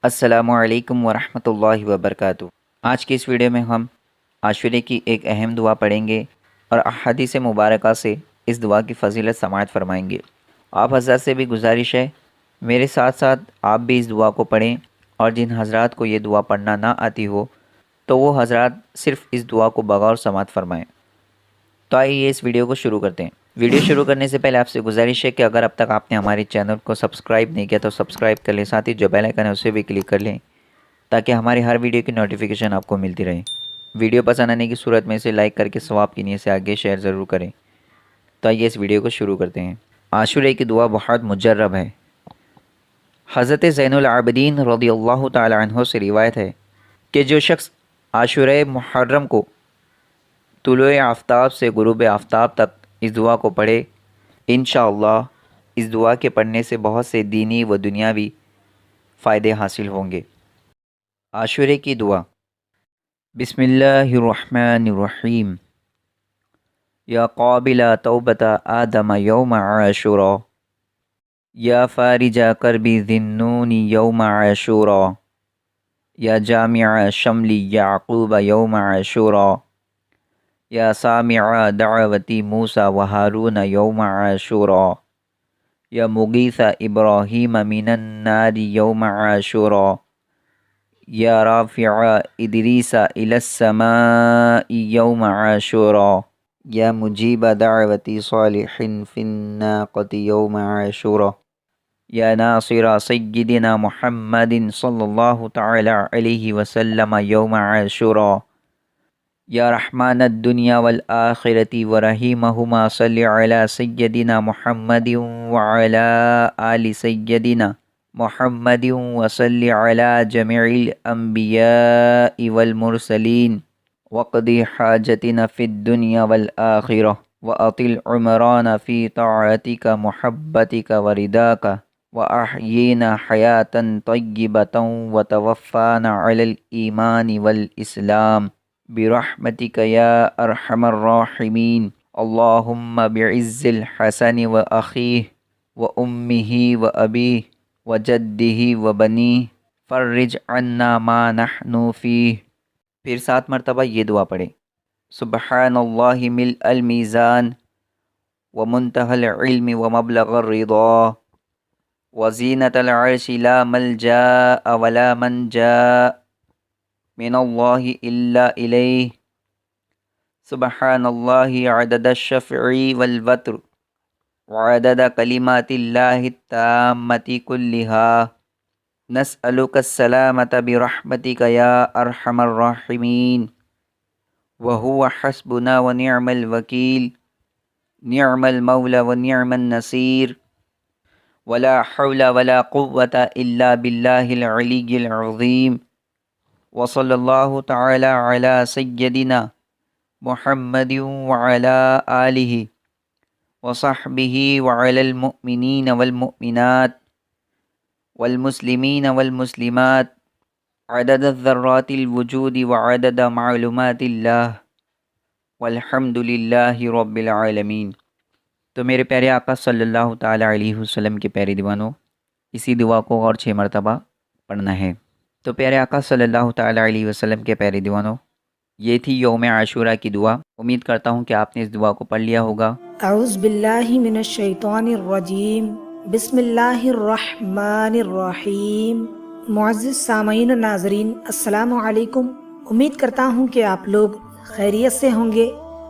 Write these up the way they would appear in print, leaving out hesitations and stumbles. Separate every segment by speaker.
Speaker 1: السلام علیکم ورحمۃ اللہ وبرکاتہ۔ آج کی اس ویڈیو میں ہم عاشورے کی ایک اہم دعا پڑھیں گے اور احادیث مبارکہ سے اس دعا کی فضیلت سماعت فرمائیں گے۔ آپ حضرات سے بھی گزارش ہے میرے ساتھ ساتھ آپ بھی اس دعا کو پڑھیں، اور جن حضرات کو یہ دعا پڑھنا نہ آتی ہو تو وہ حضرات صرف اس دعا کو بغور سماعت فرمائیں۔ تو آئیے اس ویڈیو کو شروع کرتے ہیں۔ ویڈیو شروع کرنے سے پہلے آپ سے گزارش ہے کہ اگر اب تک آپ نے ہمارے چینل کو سبسکرائب نہیں کیا تو سبسکرائب کر لیں، ساتھ ہی جو بیل آئیکن ہے اسے بھی کلک کر لیں تاکہ ہماری ہر ویڈیو کی نوٹیفیکیشن آپ کو ملتی رہے۔ ویڈیو پسند آنے کی صورت میں اسے لائک کر کے ثواب کی نیت سے آگے شیئر ضرور کریں۔ تو آئیے اس ویڈیو کو شروع کرتے ہیں۔ عاشورے کی دعا بہت مجرب ہے۔ حضرت زین العابدین رضی اللہ تعالی عنہ سے روایت ہے کہ جو شخص عاشورہ محرم کو طلوع آفتاب سے غروب آفتاب تک اس دعا کو پڑھے، انشاءاللہ اس دعا کے پڑھنے سے بہت سے دینی و دنیاوی فائدے حاصل ہوں گے۔ عاشورے کی دعا۔ بسم اللہ الرحمن الرحیم۔ یا قابل توبۃ آدم یوم عاشورا، یا فارج کربی ذی یوم عاشورا، یا جامع شمل یعقوب یوم عاشورا، یا سامع دعوتی موسیٰ و ہارون یوم عاشورا، یا مغیث ابراہیم من النار یوم عاشورا، یا رافع ادریس الی السماء یوم عاشورا، یا مجیب دعوتی صالح فی الناقۃ یوم عاشورا، یا ناصر سیدنا محمد صلی اللہ تعالی علیہ وسلم یوم عاشورا، یا رحمن الدنیا والآخرۃ ورحیمہما صلی علی سیدنا محمد وعلی آل سیدنا محمد وصلی علی جمیع الانبیاء والمرسلین وقضی حاجتنا فی الدنیا والآخرہ واطل عمرانا فی طاعتک محبتک ورضاک واحیینا حیاتا طیبتا وتوفانا علی الایمان والاسلام برحمتک یا ارحم الراحمین۔ اللہم بعز الحسن واخیہ وامہ وابیہ وجدہ وبنیہ فرج عنا ما نحن فیہ۔ پھر 7 مرتبہ یہ دعا پڑھیں۔ سبحان اللہ ملء المیزان ومنتہى العلم ومبلغ الرضا وزینۃ العرش لا ملجا ولا منجا من اللہ الا الیہ۔ سبحان اللہ عدد الشفع والوتر وعدد کلمات اللہ التامۃ کلہا، نسألک السلامۃ برحمتک یا ارحم الراحمین، وہو حسبنا ونعم الوکیل، نعم المولا ونعم النصیر، ولا حول ولا قوة الا باللہ العلی العظیم۔ وصلی اللہ تعالی علی سیدنا محمد وعلی آلہ وصحبہ وعلی المؤمنین والمؤمنات والمسلمین والمسلمات عدد الذرات الوجود وعدد معلومات اللہ والحمد للہ رب العالمین۔ تو میرے پیارے آقا صلی اللہ تعالی علیہ وسلم کے پیارے دیوانوں، اسی دعا کو اور 6 مرتبہ پڑھنا ہے۔ تو پیارے آقا صلی اللہ تعالی علیہ وسلم کے پیارے دیوانوں، یہ تھی یوم عاشورہ کی دعا۔ امید کرتا ہوں کہ آپ نے اس دعا کو پڑھ لیا ہوگا۔
Speaker 2: اعوذ باللہ من الشیطان الرجیم، بسم اللہ الرحمن الرحیم۔ معزز سامعین و ناظرین، السلام علیکم۔ امید کرتا ہوں کہ آپ لوگ خیریت سے ہوں گے۔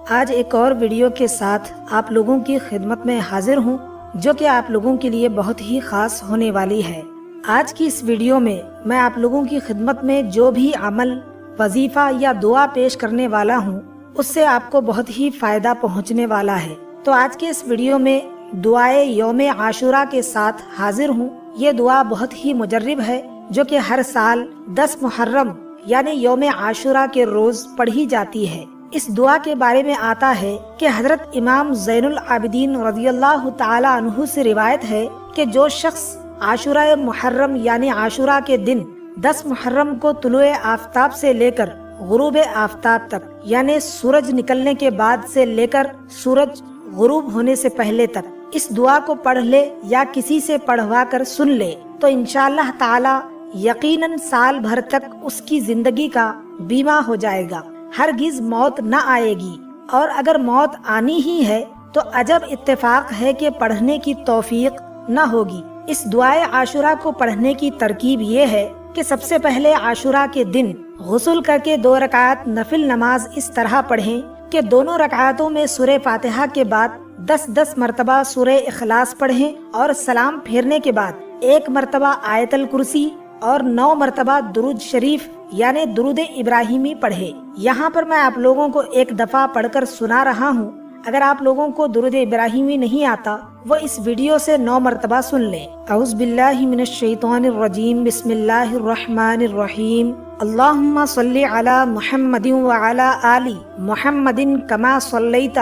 Speaker 2: آج ایک اور ویڈیو کے ساتھ آپ لوگوں کی خدمت میں حاضر ہوں، جو کہ آپ لوگوں کے لیے بہت ہی خاص ہونے والی ہے۔ آج کی اس ویڈیو میں آپ لوگوں کی خدمت میں جو بھی عمل، وظیفہ یا دعا پیش کرنے والا ہوں، اس سے آپ کو بہت ہی فائدہ پہنچنے والا ہے۔ تو آج کے اس ویڈیو میں دعائے یوم عاشورہ کے ساتھ حاضر ہوں۔ یہ دعا بہت ہی مجرب ہے، جو کہ ہر سال 10 محرم یعنی یوم عاشورہ کے روز پڑھی جاتی ہے۔ اس دعا کے بارے میں آتا ہے کہ حضرت امام زین العابدین رضی اللہ تعالی عنہ سے روایت ہے کہ جو شخص عاشورہ محرم یعنی عاشورہ کے دن 10 محرم کو طلوع آفتاب سے لے کر غروب آفتاب تک یعنی سورج نکلنے کے بعد سے لے کر سورج غروب ہونے سے پہلے تک اس دعا کو پڑھ لے یا کسی سے پڑھوا کر سن لے تو انشاءاللہ تعالی یقیناً سال بھر تک اس کی زندگی کا بیمہ ہو جائے گا، ہرگز موت نہ آئے گی، اور اگر موت آنی ہی ہے تو عجب اتفاق ہے کہ پڑھنے کی توفیق نہ ہوگی۔ اس دعائے عاشورہ کو پڑھنے کی ترکیب یہ ہے کہ سب سے پہلے عاشورہ کے دن غسل کر کے 2 رکعت نفل نماز اس طرح پڑھیں کہ دونوں رکعتوں میں سورہ فاتحہ کے بعد 10 مرتبہ سورہ اخلاص پڑھیں، اور سلام پھیرنے کے بعد 1 مرتبہ آیت الکرسی اور 9 مرتبہ درود شریف یعنی درود ابراہیمی پڑھے۔ یہاں پر میں آپ لوگوں کو ایک دفعہ پڑھ کر سنا رہا ہوں، اگر آپ لوگوں کو درود ابراہیمی نہیں آتا وہ اس ویڈیو سے 9 مرتبہ سن لیں۔ اعوذ باللہ من الشیطان الرجیم، بسم اللہ الرحمن الرحیم، اللہم صلی علی محمد وعلی آل محمد کما صلیت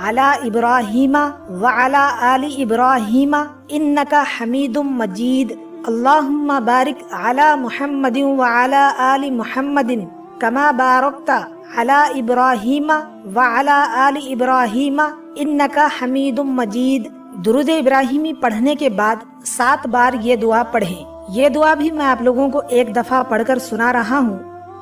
Speaker 2: علی ابراہیم وعلی آل ابراہیم انک حمید مجید، اللہم بارک علی محمد وعلی آل محمد کما بارکت علی ابراہیم وعلی آل ابراہیم انک حمید مجید۔ درود ابراہیمی پڑھنے کے بعد 7 بار یہ دعا پڑھیں۔ یہ دعا بھی میں آپ لوگوں کو ایک دفعہ پڑھ کر سنا رہا ہوں،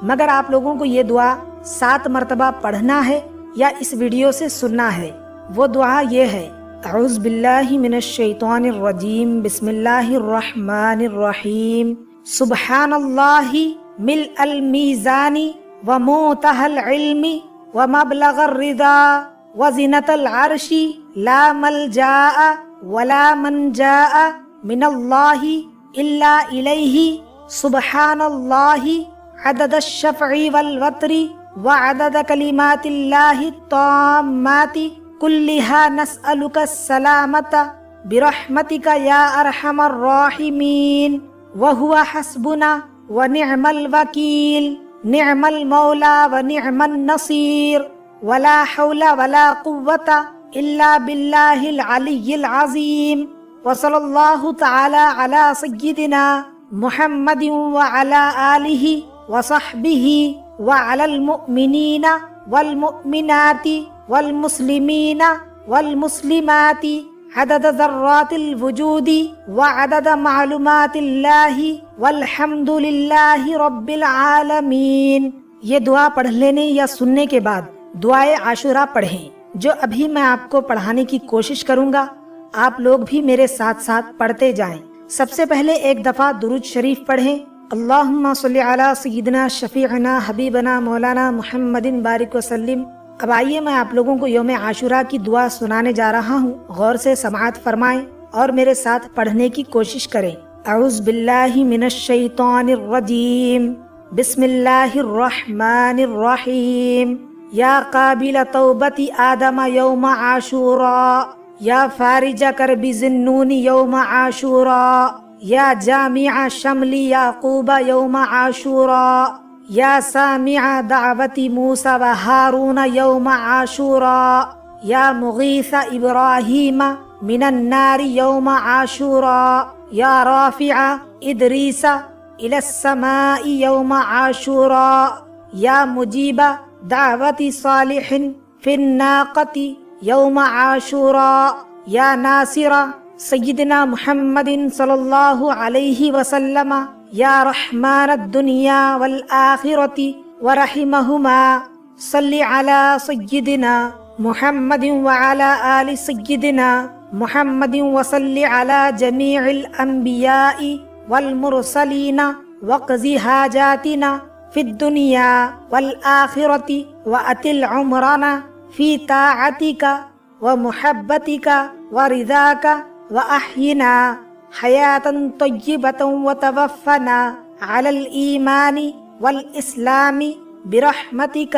Speaker 2: مگر آپ لوگوں کو یہ دعا 7 مرتبہ پڑھنا ہے یا اس ویڈیو سے سننا ہے۔ وہ دعا یہ ہے، اعوذ باللہ من الشیطان الرجیم، بسم اللہ الرحمن الرحیم، سبحان اللہ ملء المیزان ومنتہى العلم ومبلغ الرضا وزنة العرش لا ملجاء ولا منجاء من اللہ الا الیہ، سبحان اللہ عدد الشفع والوتر وعدد کلمات اللہ التامات کلها نسألک السلامت برحمتک یا ارحم الراحمین، وہو حسبنا ونعم الوکیل، نعم المولا ونعم النصیر، ولا حول ولا قوة الا باللہ العلی العظیم، وصلی اللہ تعالی علی سیدنا محمد وعلی آلہ وصحبہ وعلی المؤمنین والمؤمنات والمسلمین والمسلمات عدد ذرات الوجود وعدد معلومات اللہ والحمد للہ رب العالمین۔ یہ دعا پڑھ لینے یا سننے کے بعد دعائے عاشورہ پڑھیں، جو ابھی میں آپ کو پڑھانے کی کوشش کروں گا، آپ لوگ بھی میرے ساتھ ساتھ پڑھتے جائیں۔ سب سے پہلے ایک دفعہ درود شریف پڑھیں، اللہم صلی علی سیدنا شفیعنا حبیبنا مولانا محمد بارک وسلم۔ اب آئیے میں آپ لوگوں کو یوم عاشورہ کی دعا سنانے جا رہا ہوں، غور سے سماعت فرمائیں اور میرے ساتھ پڑھنے کی کوشش کریں۔ اعوذ باللہ من الشیطان الرجیم، بسم اللہ الرحمن الرحیم، یا قابل توبت آدم یوم عاشورہ، یا فارج کرب ذنون یوم عاشورہ، یا جامع شمل یعقوب یوم عاشورہ، یا سامع دعوت موسیٰ و ہارون یوم عاشورہ، یا مغیث ابراہیم من النار یوم عاشورہ، یا رافع ادریس الی السماء یوم عاشورہ، یا مجیب دعوت صالح فی الناقۃ یوم عاشورہ، یا ناصر سیدنا محمد صلی اللہ علیہ وسلم، یا رحمان الدنیا والآخرۃ ورحمہما، صلی علی سیدنا محمد وعلی آل سیدنا محمد، وصلی علی جمیع الانبیاء والمرسلین، وقضی حاجاتنا فی الدنیا والآخرۃ، وأطل عمرنا فی طاعتک ومحبتک ورضاک، وأحینا حیاة طیبة وتوفنا علی الایمان والاسلام برحمتک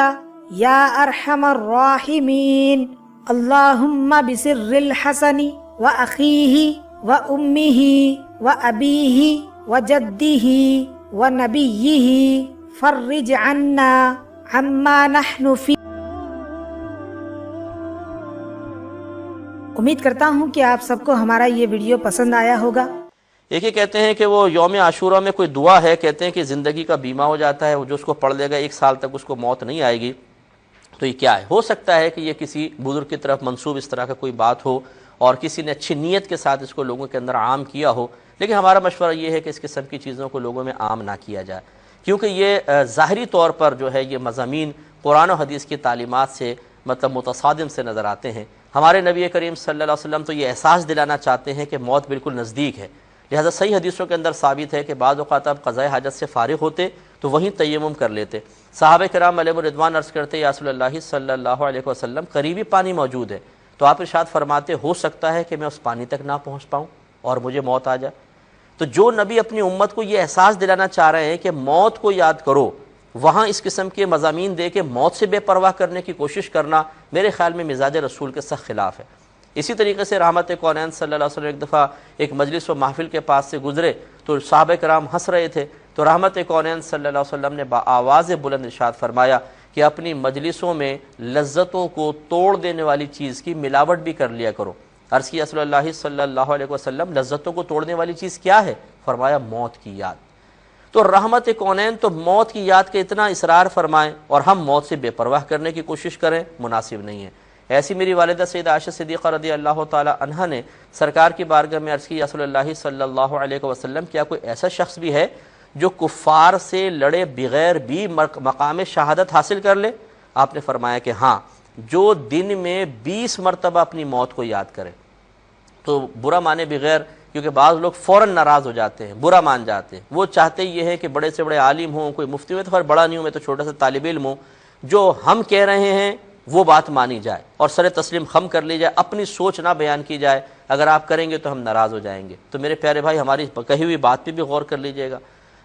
Speaker 2: یا ارحم الراحمین، اللہم بسر الحسن وأخیہ وأمہ وأبیہ وجدہ ونبیہ فرج عنا عما نحن فی۔ امید کرتا ہوں کہ آپ سب کو ہمارا یہ ویڈیو پسند آیا ہوگا۔
Speaker 3: ایک یہ کہتے ہیں کہ وہ یوم عاشورہ میں کوئی دعا ہے، کہتے ہیں کہ زندگی کا بیمہ ہو جاتا ہے، وہ جو اس کو پڑھ لے گا 1 سال تک اس کو موت نہیں آئے گی۔ تو یہ کیا ہے؟ ہو سکتا ہے کہ یہ کسی بزرگ کی طرف منسوب اس طرح کا کوئی بات ہو، اور کسی نے اچھی نیت کے ساتھ اس کو لوگوں کے اندر عام کیا ہو، لیکن ہمارا مشورہ یہ ہے کہ اس قسم کی چیزوں کو لوگوں میں عام نہ کیا جائے، کیونکہ یہ ظاہری طور پر جو ہے یہ مضامین قرآن و حدیث کی تعلیمات سے متصادم سے نظر آتے ہیں۔ ہمارے نبی کریم صلی اللہ علیہ وسلم تو یہ احساس دلانا چاہتے ہیں کہ موت بالکل نزدیک ہے، لہذا صحیح حدیثوں کے اندر ثابت ہے کہ بعض اوقات آپ قضاء حاجت سے فارغ ہوتے تو وہیں تیمم کر لیتے۔ صحابہ کرام علیہ الرضوان عرض کرتے یا رسول اللہ صلی اللہ علیہ وسلم قریبی پانی موجود ہے، تو آپ ارشاد فرماتے ہو سکتا ہے کہ میں اس پانی تک نہ پہنچ پاؤں اور مجھے موت آ جائے۔ تو جو نبی اپنی امت کو یہ احساس دلانا چاہ رہے ہیں کہ موت کو یاد کرو، وہاں اس قسم کے مضامین دے کے موت سے بے پرواہ کرنے کی کوشش کرنا میرے خیال میں مزاج رسول کے سخت خلاف ہے۔ اسی طریقے سے رحمت کونین صلی اللہ علیہ وسلم ایک دفعہ ایک مجلس و محفل کے پاس سے گزرے تو صحابہ کرام ہنس رہے تھے، تو رحمت کونین صلی اللہ علیہ وسلم نے بآواز بلند ارشاد فرمایا کہ اپنی مجلسوں میں لذتوں کو توڑ دینے والی چیز کی ملاوٹ بھی کر لیا کرو۔ عرض کی رسول اللہ صلی اللہ علیہ وسلم لذتوں کو توڑنے والی چیز کیا ہے؟ فرمایا موت کی یاد۔ تو رحمت کونین تو موت کی یاد کے اتنا اصرار فرمائیں اور ہم موت سے بے پرواہ کرنے کی کوشش کریں، مناسب نہیں ہے۔ ایسی میری والدہ سیدہ عائشہ صدیقہ رضی اللہ تعالی عنہا نے سرکار کی بارگاہ میں عرض کی رسول اللہ صلی اللہ علیہ وسلم کیا کوئی ایسا شخص بھی ہے جو کفار سے لڑے بغیر بھی مقام شہادت حاصل کر لے؟ آپ نے فرمایا کہ ہاں، جو دن میں 20 مرتبہ اپنی موت کو یاد کرے۔ تو برا مانے بغیر، کیونکہ بعض لوگ فوراً ناراض ہو جاتے ہیں، برا مان جاتے ہیں، وہ چاہتے یہ ہے کہ بڑے سے بڑے عالم ہوں، کوئی مفتی میں تو خیر بڑا نہیں ہوں، میں تو چھوٹا سا طالب علم ہوں، جو ہم کہہ رہے ہیں وہ بات مانی جائے اور سر تسلیم خم کر لی جائے، اپنی سوچ نہ بیان کی جائے، اگر آپ کریں گے تو ہم ناراض ہو جائیں گے۔ تو میرے پیارے بھائی، ہماری کہی ہوئی بات پہ بھی غور کر لیجئے گا،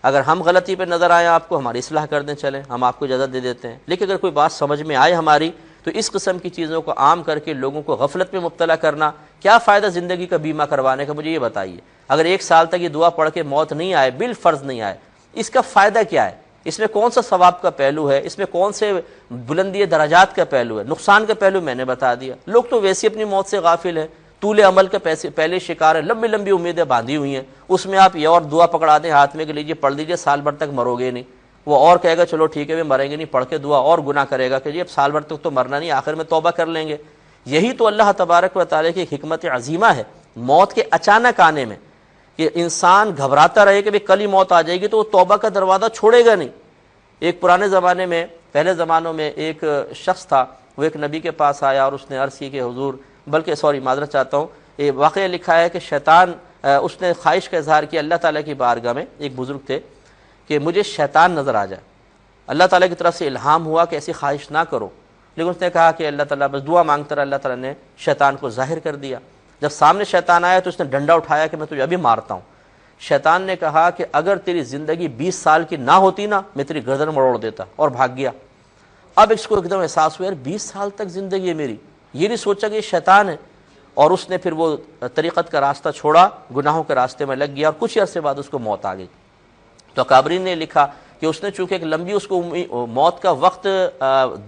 Speaker 3: اگر ہم غلطی پہ نظر آئیں آپ کو، ہماری اصلاح کر دیں، چلیں ہم آپ کو اجازت دے دیتے ہیں، لیکن اگر کوئی بات سمجھ میں آئے ہماری، تو اس قسم کی چیزوں کو عام کر کے لوگوں کو غفلت میں مبتلا کرنا، کیا فائدہ زندگی کا بیمہ کروانے کا؟ مجھے یہ بتائیے، اگر 1 سال تک یہ دعا پڑھ کے موت نہیں آئے، بالفرض نہیں آئے، اس کا فائدہ کیا ہے؟ اس میں کون سا ثواب کا پہلو ہے؟ اس میں کون سے بلندی درجات کا پہلو ہے؟ نقصان کا پہلو میں نے بتا دیا۔ لوگ تو ویسے اپنی موت سے غافل ہیں، طول عمل کا پہلے شکار ہے، لمبی لمبی امیدیں باندھی ہوئی ہیں، اس میں آپ یہ اور دعا پکڑا دیں ہاتھ میں کہ لیجیے پڑھ لیجیے، سال بھر تک مرو گے نہیں۔ وہ اور کہے گا چلو ٹھیک ہے وہ مریں گے نہیں، پڑھ کے دعا اور گناہ کرے گا کہ جی اب سال بھر تک تو مرنا نہیں، آخر میں توبہ کر لیں گے۔ یہی تو اللہ تبارک و تعالیٰ کی حکمت عظیمہ ہے موت کے اچانک آنے میں، کہ انسان گھبراتا رہے کہ کل ہی موت آ جائے گی تو وہ توبہ کا دروازہ چھوڑے گا نہیں۔ ایک پرانے زمانے میں، پہلے زمانوں میں ایک شخص تھا، وہ ایک نبی کے پاس آیا اور اس نے عرض کی کہ حضور، بلکہ معذرت چاہتا ہوں، یہ واقعہ لکھا ہے کہ شیطان، اس نے خواہش کا اظہار کیا اللہ تعالیٰ کی بارگاہ میں، ایک بزرگ تھے، کہ مجھے شیطان نظر آ جائے۔ اللہ تعالیٰ کی طرف سے الہام ہوا کہ ایسی خواہش نہ کرو، لیکن اس نے کہا کہ اللہ تعالیٰ بس دعا مانگتا رہا، اللہ تعالیٰ نے شیطان کو ظاہر کر دیا۔ جب سامنے شیطان آیا تو اس نے ڈنڈا اٹھایا کہ میں تجھے ابھی مارتا ہوں۔ شیطان نے کہا کہ اگر تیری زندگی 20 سال کی نہ ہوتی نا، میں تیری گردن مروڑ دیتا، اور بھاگ گیا۔ اب اس کو ایک دم احساس ہوا یار 20 سال تک زندگی ہے میری، یہ نہیں سوچا کہ یہ شیطان ہے، اور اس نے پھر وہ طریقت کا راستہ چھوڑا، گناہوں کے راستے میں لگ گیا، اور کچھ عرصے بعد اس کو موت آ گئی۔ تو اکابرین نے لکھا کہ اس نے چونکہ ایک لمبی اس کو موت کا وقت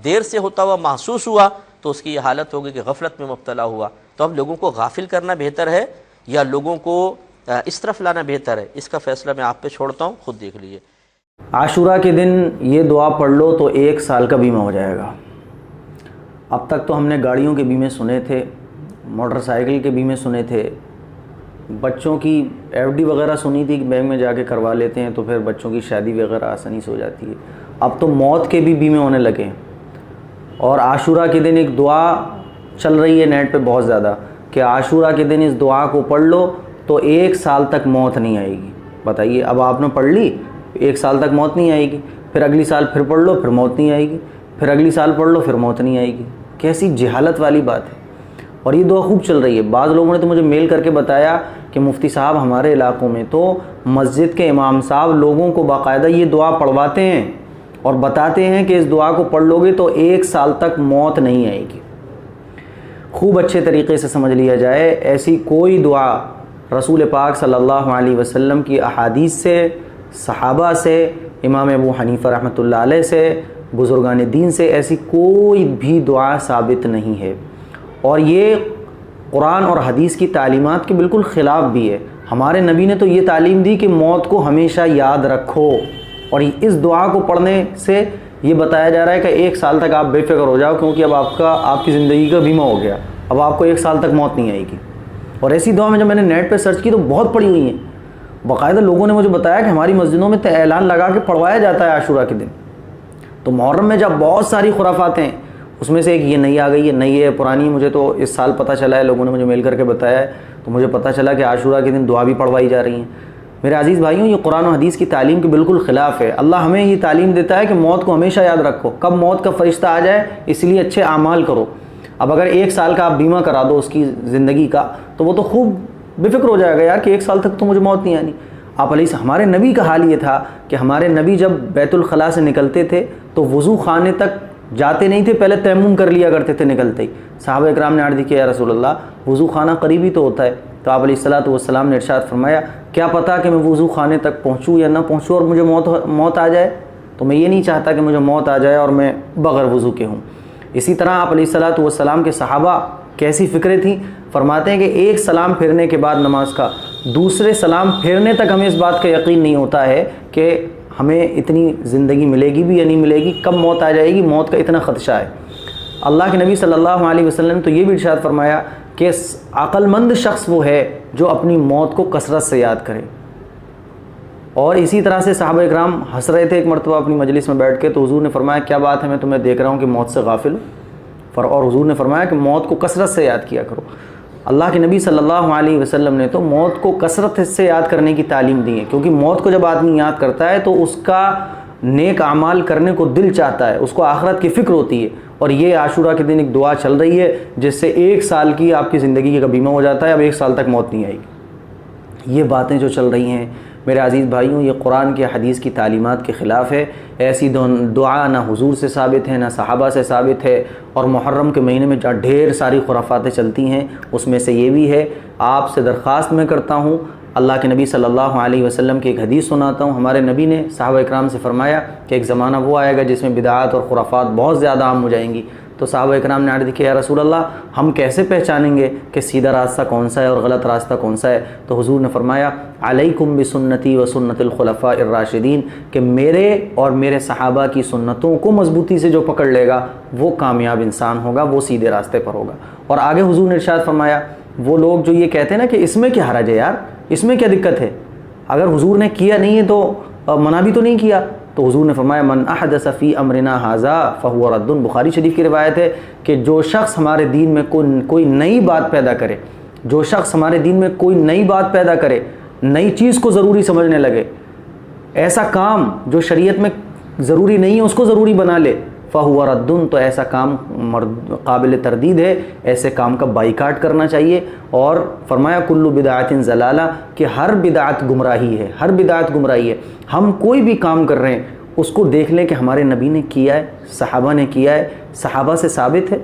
Speaker 3: دیر سے ہوتا ہوا محسوس ہوا، تو اس کی یہ حالت ہو گئی کہ غفلت میں مبتلا ہوا۔ تو اب لوگوں کو غافل کرنا بہتر ہے یا لوگوں کو اس طرف لانا بہتر ہے؟ اس کا فیصلہ میں آپ پہ چھوڑتا ہوں، خود دیکھ لیجیے۔
Speaker 4: عاشورہ کے دن یہ دعا پڑھ لو تو 1 سال کا بیمہ ہو جائے گا۔ اب تک تو ہم نے گاڑیوں کے بیمے سنے تھے، موٹر سائیکل کے بیمے سنے تھے، بچوں کی ایف ڈی وغیرہ سنی تھی کہ بینک میں جا کے کروا لیتے ہیں تو پھر بچوں کی شادی وغیرہ آسانی سے ہو جاتی ہے۔ اب تو موت کے بھی بیمے ہونے لگے ہیں۔ اور عاشورہ کے دن ایک دعا چل رہی ہے نیٹ پہ بہت زیادہ کہ عاشورہ کے دن اس دعا کو پڑھ لو تو 1 سال تک موت نہیں آئے گی۔ بتائیے، اب آپ نے پڑھ لی، 1 سال تک موت نہیں آئے گی، پھر اگلی سال پھر پڑھ لو، پھر موت نہیں آئے گی، پھر اگلی سال پڑھ لو، پھر موت نہیں آئے گی۔ کیسی جہالت والی بات ہے۔ اور یہ دعا خوب چل رہی ہے۔ بعض لوگوں نے تو مجھے میل کر کے بتایا کہ مفتی صاحب ہمارے علاقوں میں تو مسجد کے امام صاحب لوگوں کو باقاعدہ یہ دعا پڑھواتے ہیں اور بتاتے ہیں کہ اس دعا کو پڑھ لو گے تو 1 سال تک موت نہیں آئے گی۔ خوب اچھے طریقے سے سمجھ لیا جائے، ایسی کوئی دعا رسول پاک صلی اللہ علیہ وسلم کی احادیث سے، صحابہ سے، امام ابو حنیفہ رحمۃ اللہ علیہ سے، بزرگان دین سے ایسی کوئی بھی دعا ثابت نہیں ہے، اور یہ قرآن اور حدیث کی تعلیمات کے بالکل خلاف بھی ہے۔ ہمارے نبی نے تو یہ تعلیم دی کہ موت کو ہمیشہ یاد رکھو، اور اس دعا کو پڑھنے سے یہ بتایا جا رہا ہے کہ 1 سال تک آپ بے فکر ہو جاؤ، کیونکہ اب آپ کی زندگی کا بیمہ ہو گیا، اب آپ کو 1 سال تک موت نہیں آئے گی۔ اور ایسی دعا میں جب میں نے نیٹ پہ سرچ کی تو بہت پڑھی ہوئی ہیں، باقاعدہ لوگوں نے مجھے بتایا کہ ہماری مسجدوں میں اعلان لگا کے پڑھوایا جاتا ہے عاشورہ کے دن۔ تو محرم میں جب بہت ساری خرافات ہیں، اس میں سے ایک یہ نئی آ گئی ہے، نئی ہے پرانی، مجھے تو اس سال پتہ چلا ہے، لوگوں نے مجھے میل کر کے بتایا ہے، تو مجھے پتہ چلا کہ عاشورہ کے دن دعا بھی پڑھوائی جا رہی ہیں۔ میرے عزیز بھائیوں، یہ قرآن و حدیث کی تعلیم کے بالکل خلاف ہے۔ اللہ ہمیں یہ تعلیم دیتا ہے کہ موت کو ہمیشہ یاد رکھو، کب موت کا فرشتہ آ جائے، اس لیے اچھے اعمال کرو۔ اب اگر 1 سال کا آپ بیمہ کرا دو اس کی زندگی کا، تو وہ تو خوب بے فکر ہو جائے گا یار کہ 1 سال تک تو مجھے موت نہیں آنی۔ ہمارے نبی کا حال یہ تھا کہ ہمارے نبی جب بیت الخلاء سے نکلتے تھے تو وضو خانے تک جاتے نہیں تھے، پہلے تیمم کر لیا کرتے تھے نکلتے ہی۔ صحابہ اکرام نے عرض کیا یا رسول اللہ وضو خانہ قریب ہی تو ہوتا ہے، تو آپ علیہ الصلوۃ والسلام نے ارشاد فرمایا کیا پتہ کہ میں وضو خانے تک پہنچوں یا نہ پہنچوں اور مجھے موت آ جائے، تو میں یہ نہیں چاہتا کہ مجھے موت آ جائے اور میں بغیر وضو کے ہوں۔ اسی طرح آپ علیہ الصلوۃ والسلام کے صحابہ کیسی فکریں تھیں، فرماتے ہیں کہ ایک سلام پھیرنے کے بعد نماز کا دوسرے سلام پھیرنے تک ہمیں اس بات کا یقین نہیں ہوتا ہے کہ ہمیں اتنی زندگی ملے گی بھی یا نہیں ملے گی، کب موت آ جائے گی، موت کا اتنا خدشہ ہے۔ اللہ کے نبی صلی اللہ علیہ وسلم نے تو یہ بھی ارشاد فرمایا کہ عقل مند شخص وہ ہے جو اپنی موت کو کثرت سے یاد کرے۔ اور اسی طرح سے صحابہ اکرام ہنس رہے تھے ایک مرتبہ اپنی مجلس میں بیٹھ کے، تو حضور نے فرمایا کیا بات ہے، میں تمہیں دیکھ رہا ہوں کہ موت سے غافل ہو، اور حضور نے فرمایا کہ موت کو کثرت سے یاد کیا کرو۔ اللہ کے نبی صلی اللہ علیہ وسلم نے تو موت کو کثرت سے یاد کرنے کی تعلیم دی ہے، کیونکہ موت کو جب آدمی یاد کرتا ہے تو اس کا نیک اعمال کرنے کو دل چاہتا ہے، اس کو آخرت کی فکر ہوتی ہے۔ اور یہ عاشورہ کے دن ایک دعا چل رہی ہے جس سے 1 سال کی آپ کی زندگی کا بیمہ ہو جاتا ہے، اب 1 سال تک موت نہیں آئے گی۔ یہ باتیں جو چل رہی ہیں میرے عزیز بھائیوں، یہ قرآن کے حدیث کی تعلیمات کے خلاف ہے۔ ایسی دعا نہ حضور سے ثابت ہے، نہ صحابہ سے ثابت ہے، اور محرم کے مہینے میں جہاں ڈھیر ساری خرافاتیں چلتی ہیں اس میں سے یہ بھی ہے۔ آپ سے درخواست میں کرتا ہوں، اللہ کے نبی صلی اللہ علیہ وسلم کی ایک حدیث سناتا ہوں۔ ہمارے نبی نے صحابہ اکرام سے فرمایا کہ ایک زمانہ وہ آئے گا جس میں بدعات اور خرافات بہت زیادہ عام ہو جائیں گی۔ تو صحابہ اکرام نے عرض کیا یا رسول اللہ ہم کیسے پہچانیں گے کہ سیدھا راستہ کون سا ہے اور غلط راستہ کون سا ہے؟ تو حضور نے فرمایا علیکم بسنتی و سنت الخلفاء الراشدین، کہ میرے اور میرے صحابہ کی سنتوں کو مضبوطی سے جو پکڑ لے گا وہ کامیاب انسان ہوگا، وہ سیدھے راستے پر ہوگا۔ اور آگے حضور نے ارشاد فرمایا وہ لوگ جو یہ کہتے ہیں نا کہ اس میں کیا حرج ہے یار، اس میں کیا دقت ہے، اگر حضور نے کیا نہیں ہے تو منع بھی تو نہیں کیا، تو حضور نے فرمایا من احدث فی امرنا ھذا فہو رد۔ بخاری شریف کی روایت ہے کہ جو شخص ہمارے دین میں کوئی نئی بات پیدا کرے، جو شخص ہمارے دین میں کوئی نئی بات پیدا کرے، نئی چیز کو ضروری سمجھنے لگے، ایسا کام جو شریعت میں ضروری نہیں ہے اس کو ضروری بنا لے، فہو رد، تو ایسا کام قابل تردید ہے، ایسے کام کا بائیکاٹ کرنا چاہیے۔ اور فرمایا کل بدعت ضلالہ، کہ ہر بدعت گمراہی ہے، ہر بدعت گمراہی ہے۔ ہم کوئی بھی کام کر رہے ہیں اس کو دیکھ لیں کہ ہمارے نبی نے کیا ہے، صحابہ نے کیا ہے، صحابہ سے ثابت ہے،